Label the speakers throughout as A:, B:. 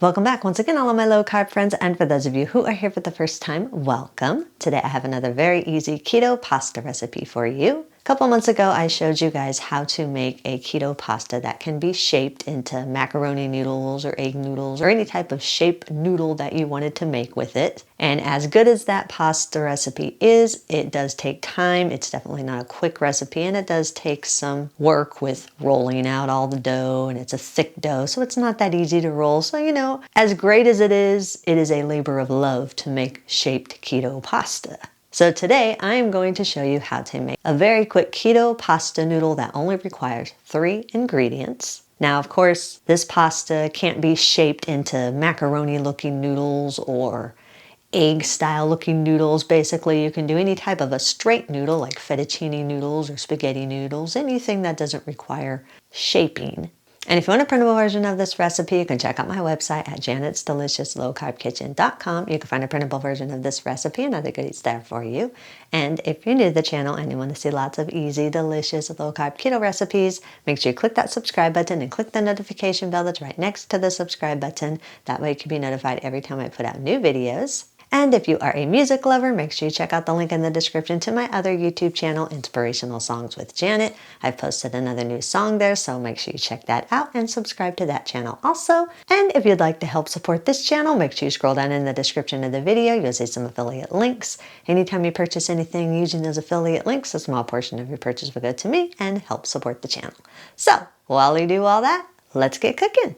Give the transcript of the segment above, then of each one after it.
A: Welcome back once again, all of my low carb friends, and for those of you who are here for the first time, welcome. Today I have another very easy keto pasta recipe for you. A couple months ago, I showed you guys how to make a keto pasta that can be shaped into macaroni noodles or egg noodles or any type of shaped noodle that you wanted to make with it. And as good as that pasta recipe is, it does take time. It's definitely not a quick recipe, and it does take some work with rolling out all the dough, and it's a thick dough, so it's not that easy to roll. So, as great as it is a labor of love to make shaped keto pasta. So today I am going to show you how to make a very quick keto pasta noodle that only requires 3 ingredients. Now, of course, this pasta can't be shaped into macaroni looking noodles or egg style looking noodles. Basically, you can do any type of a straight noodle like fettuccine noodles or spaghetti noodles, anything that doesn't require shaping. And if you want a printable version of this recipe, you can check out my website at janet'sdeliciouslowcarbkitchen.com. You can find a printable version of this recipe and other goodies there for you. And if you're new to the channel and you want to see lots of easy, delicious, low-carb keto recipes, make sure you click that subscribe button and click the notification bell that's right next to the subscribe button. That way you can be notified every time I put out new videos. And if you are a music lover, make sure you check out the link in the description to my other YouTube channel, Inspirational Songs with Janet. I've posted another new song there, so make sure you check that out and subscribe to that channel also. And if you'd like to help support this channel, make sure you scroll down in the description of the video. You'll see some affiliate links. Anytime you purchase anything using those affiliate links, a small portion of your purchase will go to me and help support the channel. So while we do all that, let's get cooking.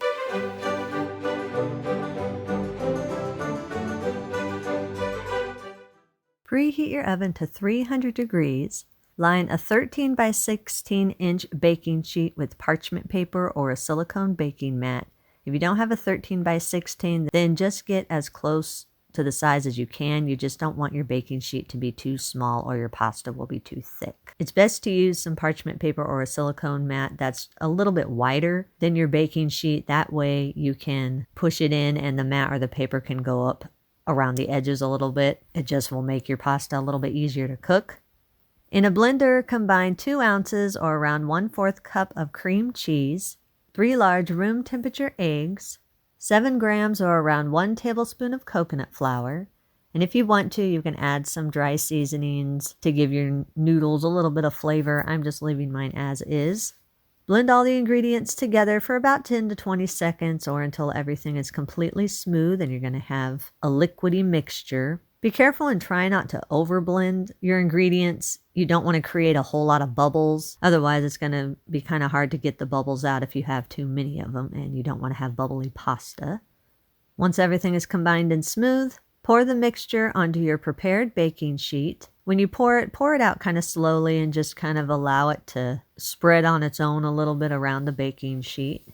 A: Preheat your oven to 300 degrees. Line a 13 by 16 inch baking sheet with parchment paper or a silicone baking mat. If you don't have a 13 by 16, then just get as close to the size as you can. You just don't want your baking sheet to be too small or your pasta will be too thick. It's best to use some parchment paper or a silicone mat that's a little bit wider than your baking sheet. That way you can push it in and the mat or the paper can go up around the edges a little bit. It just will make your pasta a little bit easier to cook. In a blender, combine 2 ounces or around 1/4 cup of cream cheese, 3 large room temperature eggs, 7 grams or around 1 tablespoon of coconut flour, and if you want to, you can add some dry seasonings to give your noodles a little bit of flavor. I'm just leaving mine as is. Blend all the ingredients together for about 10 to 20 seconds or until everything is completely smooth and you're going to have a liquidy mixture. Be careful and try not to overblend your ingredients. You don't want to create a whole lot of bubbles. Otherwise, it's going to be kind of hard to get the bubbles out if you have too many of them, and you don't want to have bubbly pasta. Once everything is combined and smooth, pour the mixture onto your prepared baking sheet. When you pour it out kind of slowly and just kind of allow it to spread on its own a little bit around the baking sheet.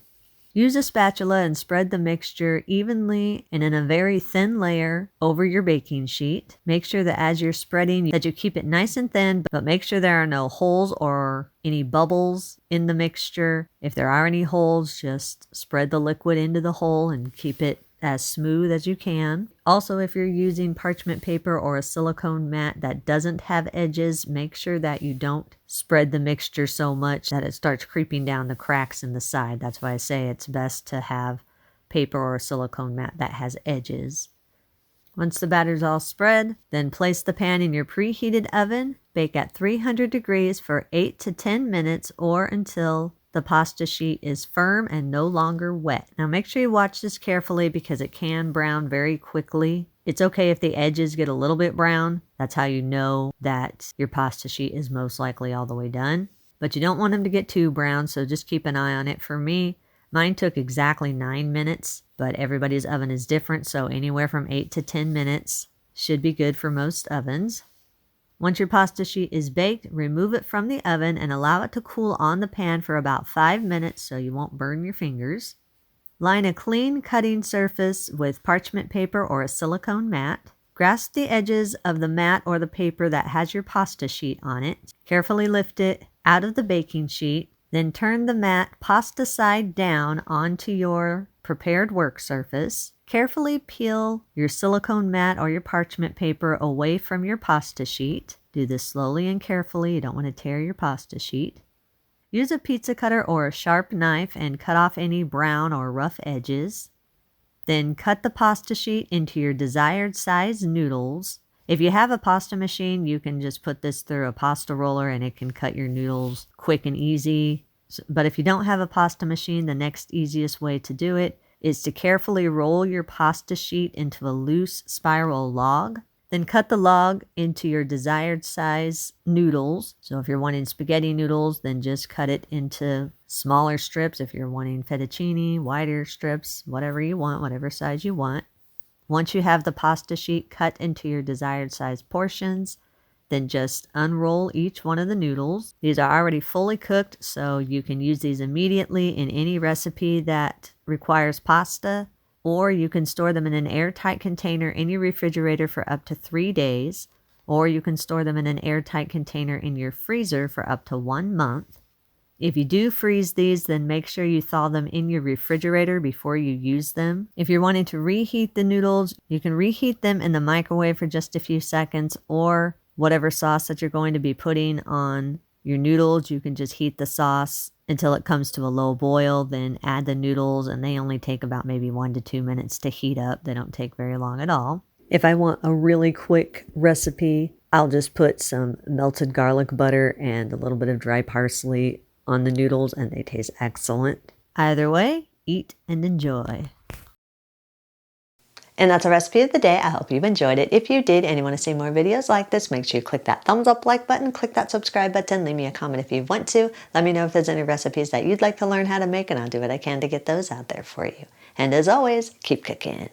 A: Use a spatula and spread the mixture evenly and in a very thin layer over your baking sheet. Make sure that as you're spreading that you keep it nice and thin, but make sure there are no holes or any bubbles in the mixture. If there are any holes, just spread the liquid into the hole and keep it as smooth as you can. Also, if you're using parchment paper or a silicone mat that doesn't have edges, make sure that you don't spread the mixture so much that it starts creeping down the cracks in the side. That's why I say it's best to have paper or a silicone mat that has edges. Once the batter's all spread, then place the pan in your preheated oven. Bake at 300 degrees for 8 to 10 minutes or until the pasta sheet is firm and no longer wet. Now make sure you watch this carefully because it can brown very quickly. It's okay if the edges get a little bit brown. That's how you know that your pasta sheet is most likely all the way done. But you don't want them to get too brown, so just keep an eye on it. For me, mine took exactly 9 minutes, but everybody's oven is different, so anywhere from 8 to 10 minutes should be good for most ovens. Once your pasta sheet is baked, remove it from the oven and allow it to cool on the pan for about 5 minutes so you won't burn your fingers. Line a clean cutting surface with parchment paper or a silicone mat. Grasp the edges of the mat or the paper that has your pasta sheet on it. Carefully lift it out of the baking sheet. Then turn the mat pasta side down onto your prepared work surface. Carefully peel your silicone mat or your parchment paper away from your pasta sheet. Do this slowly and carefully. You don't want to tear your pasta sheet. Use a pizza cutter or a sharp knife and cut off any brown or rough edges. Then cut the pasta sheet into your desired size noodles. If you have a pasta machine, you can just put this through a pasta roller and it can cut your noodles quick and easy. But if you don't have a pasta machine, the next easiest way to do it is to carefully roll your pasta sheet into a loose spiral log. Then cut the log into your desired size noodles. So if you're wanting spaghetti noodles, then just cut it into smaller strips. If you're wanting fettuccine, wider strips, whatever you want, whatever size you want. Once you have the pasta sheet cut into your desired size portions, then just unroll each one of the noodles. These are already fully cooked, so you can use these immediately in any recipe that requires pasta, or you can store them in an airtight container in your refrigerator for up to 3 days, or you can store them in an airtight container in your freezer for up to 1 month. If you do freeze these, then make sure you thaw them in your refrigerator before you use them. If you're wanting to reheat the noodles, you can reheat them in the microwave for just a few seconds, or whatever sauce that you're going to be putting on your noodles, you can just heat the sauce until it comes to a low boil, then add the noodles, and they only take about maybe 1 to 2 minutes to heat up. They don't take very long at all. If I want a really quick recipe, I'll just put some melted garlic butter and a little bit of dry parsley on the noodles, and they taste excellent. Either way, eat and enjoy. And that's a recipe of the day. I hope you've enjoyed it. If you did and you want to see more videos like this, make sure you click that thumbs up like button, click that subscribe button, leave me a comment if you want to. Let me know if there's any recipes that you'd like to learn how to make, and I'll do what I can to get those out there for you. And as always, keep cooking.